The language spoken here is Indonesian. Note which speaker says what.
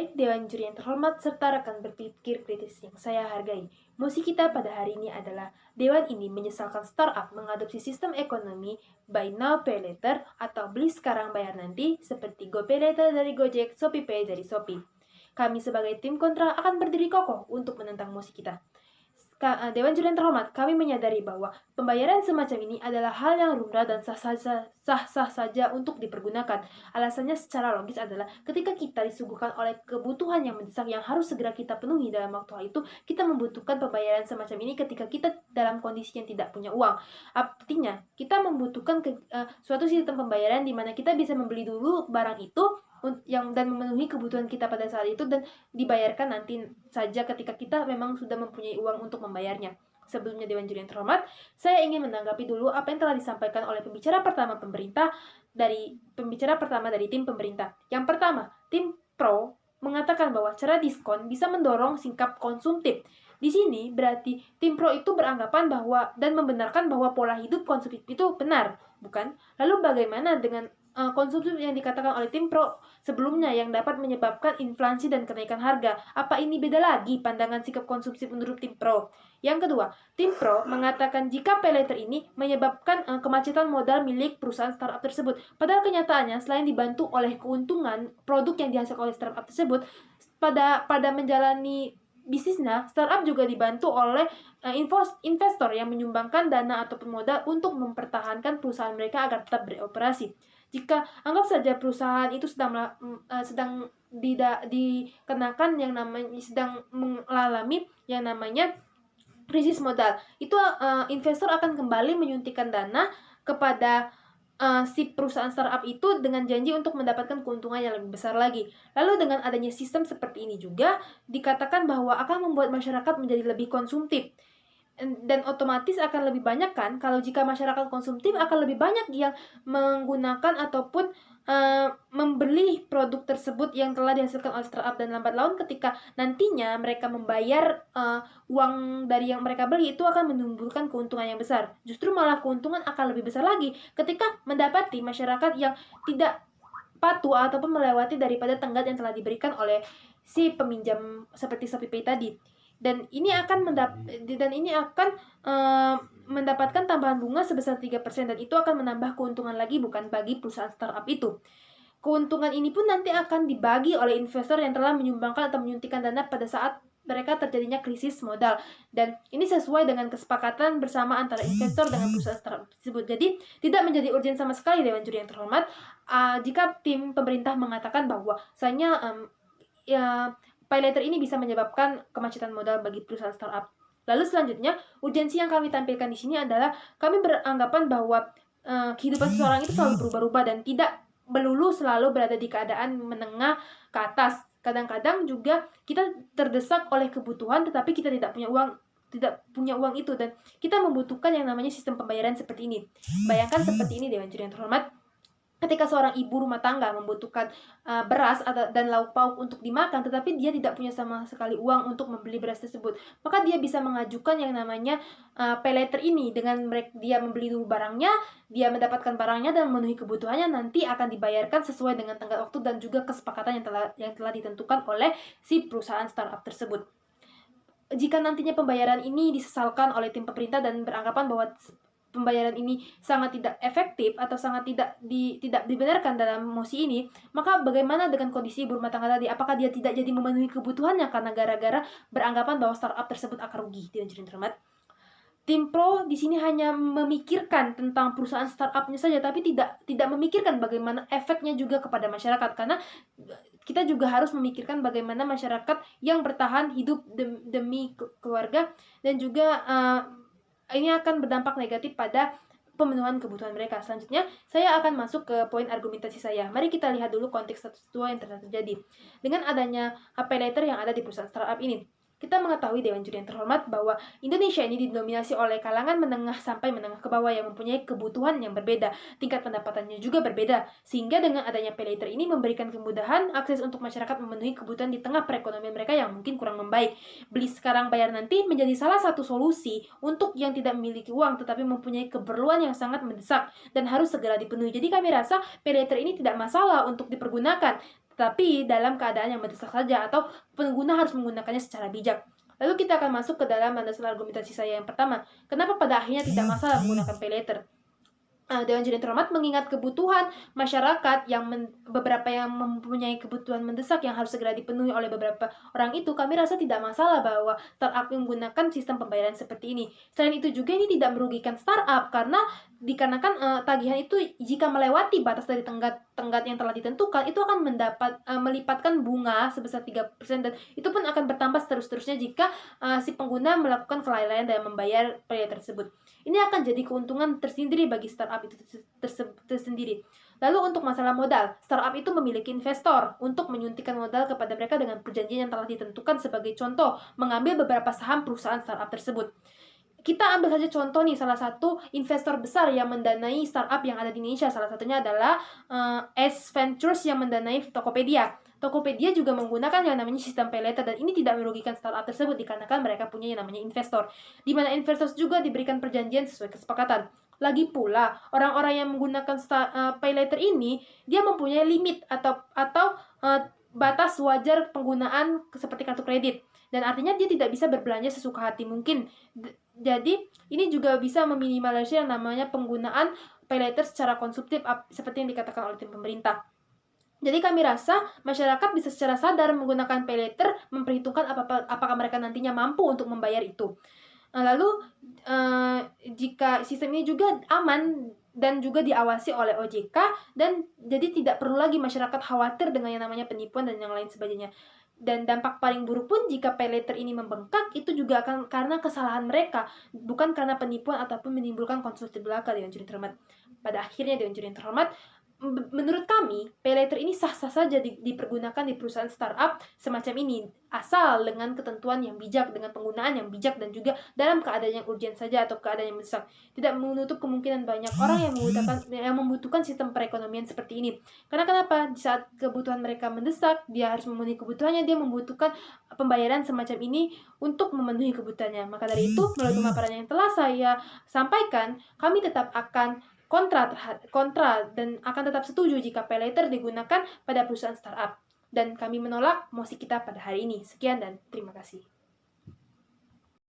Speaker 1: Baik Dewan Juri yang terhormat serta rekan berpikir kritis yang saya hargai, mosi kita pada hari ini adalah Dewan ini menyesalkan startup mengadopsi sistem ekonomi buy now pay later atau beli sekarang bayar nanti seperti GoPay Later dari Gojek, ShopeePay dari Shopee. Kami sebagai tim kontra akan berdiri kokoh untuk menentang mosi kita. Dewan Juri yang terhormat, kami menyadari bahwa pembayaran semacam ini adalah hal yang lumrah dan sah-sah saja untuk dipergunakan. Alasannya secara logis adalah ketika kita disuguhkan oleh kebutuhan yang mendesak yang harus segera kita penuhi dalam waktu itu, kita membutuhkan pembayaran semacam ini ketika kita dalam kondisi yang tidak punya uang. Artinya, kita membutuhkan suatu sistem pembayaran di mana kita bisa membeli dulu barang itu dan memenuhi kebutuhan kita pada saat itu dan dibayarkan nanti saja ketika kita memang sudah mempunyai uang untuk membayarnya. Sebelumnya Dewan Juri yang terhormat, saya ingin menanggapi dulu apa yang telah disampaikan oleh pembicara pertama dari tim pemerintah. Yang pertama, tim pro mengatakan bahwa cara diskon bisa mendorong sikap konsumtif. Di sini berarti tim pro itu beranggapan bahwa dan membenarkan bahwa pola hidup konsumtif itu benar, bukan? Lalu bagaimana dengan konsumsi yang dikatakan oleh tim pro sebelumnya yang dapat menyebabkan inflasi dan kenaikan harga? Apa ini beda lagi pandangan sikap konsumsi menurut tim pro? Yang kedua, tim pro mengatakan jika pay later ini menyebabkan kemacetan modal milik perusahaan startup tersebut. Padahal kenyataannya selain dibantu oleh keuntungan produk yang dihasilkan oleh startup tersebut, pada menjalani bisnisnya, startup juga dibantu oleh investor yang menyumbangkan dana ataupun modal untuk mempertahankan perusahaan mereka agar tetap beroperasi. Jika anggap saja perusahaan itu sedang dikenakan yang namanya sedang mengalami yang namanya krisis modal, itu investor akan kembali menyuntikkan dana kepada si perusahaan startup itu dengan janji untuk mendapatkan keuntungan yang lebih besar lagi. Lalu dengan adanya sistem seperti ini juga dikatakan bahwa akan membuat masyarakat menjadi lebih konsumtif. Dan otomatis akan lebih banyak kan, kalau jika masyarakat konsumtif akan lebih banyak yang menggunakan ataupun membeli produk tersebut yang telah dihasilkan oleh startup, dan lambat laun ketika nantinya mereka membayar uang dari yang mereka beli itu akan menimbulkan keuntungan yang besar. Justru malah keuntungan akan lebih besar lagi ketika mendapati masyarakat yang tidak patuh ataupun melewati daripada tenggat yang telah diberikan oleh si peminjam seperti ShopeePay tadi. Dan ini akan mendapatkan tambahan bunga sebesar 3% dan itu akan menambah keuntungan lagi bukan bagi perusahaan startup itu. Keuntungan ini pun nanti akan dibagi oleh investor yang telah menyumbangkan atau menyuntikkan dana pada saat mereka terjadinya krisis modal. Dan ini sesuai dengan kesepakatan bersama antara investor dengan perusahaan startup tersebut. Jadi tidak menjadi urgen sama sekali Dewan Juri yang terhormat jika tim pemerintah mengatakan bahwa pay later ini bisa menyebabkan kemacetan modal bagi perusahaan startup. Lalu selanjutnya, urgensi yang kami tampilkan di sini adalah kami beranggapan bahwa kehidupan seseorang itu selalu berubah-ubah dan tidak melulu selalu berada di keadaan menengah ke atas. Kadang-kadang juga kita terdesak oleh kebutuhan tetapi kita tidak punya uang itu, dan kita membutuhkan yang namanya sistem pembayaran seperti ini. Bayangkan seperti ini Dewan Juri yang terhormat. Ketika seorang ibu rumah tangga membutuhkan beras dan lauk pauk untuk dimakan, tetapi dia tidak punya sama sekali uang untuk membeli beras tersebut, maka dia bisa mengajukan yang namanya pay later ini. Dengan dia membeli dulu barangnya, dia mendapatkan barangnya dan memenuhi kebutuhannya, nanti akan dibayarkan sesuai dengan tenggat waktu dan juga kesepakatan yang telah ditentukan oleh si perusahaan startup tersebut. Jika nantinya pembayaran ini disesalkan oleh tim pemerintah dan beranggapan bahwa pembayaran ini sangat tidak efektif atau sangat tidak dibenarkan dalam mosi ini, maka bagaimana dengan kondisi ibu rumah tangga tadi? Apakah dia tidak jadi memenuhi kebutuhannya karena gara-gara beranggapan bahwa startup tersebut akan rugi? Dewan Juri terhormat, tim pro di sini hanya memikirkan tentang perusahaan startupnya saja, tapi tidak memikirkan bagaimana efeknya juga kepada masyarakat, karena kita juga harus memikirkan bagaimana masyarakat yang bertahan hidup demi keluarga, dan juga ini akan berdampak negatif pada pemenuhan kebutuhan mereka. Selanjutnya, saya akan masuk ke poin argumentasi saya. Mari kita lihat dulu konteks status quo yang terjadi. Dengan adanya pay later yang ada di perusahaan startup ini, kita mengetahui Dewan Juri yang terhormat bahwa Indonesia ini didominasi oleh kalangan menengah sampai menengah ke bawah yang mempunyai kebutuhan yang berbeda, tingkat pendapatannya juga berbeda, sehingga dengan adanya pay later ini memberikan kemudahan akses untuk masyarakat memenuhi kebutuhan di tengah perekonomian mereka yang mungkin kurang membaik. Beli sekarang bayar nanti menjadi salah satu solusi untuk yang tidak memiliki uang tetapi mempunyai keperluan yang sangat mendesak dan harus segera dipenuhi. Jadi kami rasa pay later ini tidak masalah untuk dipergunakan, tetapi dalam keadaan yang mendesak saja atau pengguna harus menggunakannya secara bijak. Lalu kita akan masuk ke dalam landasan argumentasi saya yang pertama. Kenapa pada akhirnya tidak masalah menggunakan pay later? Dewan Juri Terhormat mengingat kebutuhan masyarakat yang beberapa yang mempunyai kebutuhan mendesak yang harus segera dipenuhi oleh beberapa orang itu, kami rasa tidak masalah bahwa startup menggunakan sistem pembayaran seperti ini. Selain itu juga ini tidak merugikan startup karena dikarenakan tagihan itu jika melewati batas dari tenggat yang telah ditentukan itu akan melipatkan bunga sebesar 3% dan itu pun akan bertambah terus-terusnya jika si pengguna melakukan kelalaian dalam membayar pay tersebut. Ini akan jadi keuntungan tersendiri bagi startup itu tersendiri. Lalu untuk masalah modal, startup itu memiliki investor untuk menyuntikkan modal kepada mereka dengan perjanjian yang telah ditentukan. Sebagai contoh, mengambil beberapa saham perusahaan startup tersebut. Kita ambil saja contoh nih, salah satu investor besar yang mendanai startup yang ada di Indonesia, salah satunya adalah S Ventures yang mendanai Tokopedia. Tokopedia juga menggunakan yang namanya sistem pay later dan ini tidak merugikan startup tersebut dikarenakan mereka punya yang namanya investor, di mana investor juga diberikan perjanjian sesuai kesepakatan. Lagi pula, orang-orang yang menggunakan pay later ini, dia mempunyai limit atau batas wajar penggunaan seperti kartu kredit. Dan artinya dia tidak bisa berbelanja sesuka hati mungkin. Jadi, ini juga bisa meminimalisir yang namanya penggunaan pay later secara konsumtif seperti yang dikatakan oleh tim pemerintah. Jadi kami rasa masyarakat bisa secara sadar menggunakan pay later, memperhitungkan apakah mereka nantinya mampu untuk membayar itu. Lalu jika sistem ini juga aman dan juga diawasi oleh OJK, dan jadi tidak perlu lagi masyarakat khawatir dengan yang namanya penipuan dan yang lain sebagainya. Dan dampak paling buruk pun jika pay later ini membengkak, itu juga akan karena kesalahan mereka, bukan karena penipuan ataupun menimbulkan konsumsi belaka. Dewan Juri Terhormat, pada akhirnya Dewan Juri Terhormat, menurut kami, pay later ini sah-sah saja dipergunakan di perusahaan startup semacam ini, asal dengan ketentuan yang bijak, dengan penggunaan yang bijak, dan juga dalam keadaan yang urgent saja atau keadaan yang mendesak. Tidak menutup kemungkinan banyak orang yang membutuhkan sistem perekonomian seperti ini. Karena kenapa? Di saat kebutuhan mereka mendesak, dia harus memenuhi kebutuhannya, dia membutuhkan pembayaran semacam ini untuk memenuhi kebutuhannya. Maka dari itu, melalui pemaparan yang telah saya sampaikan, kami tetap akan kontra dan akan tetap setuju jika pay later digunakan pada perusahaan startup. Dan kami menolak mosi kita pada hari ini. Sekian dan terima kasih.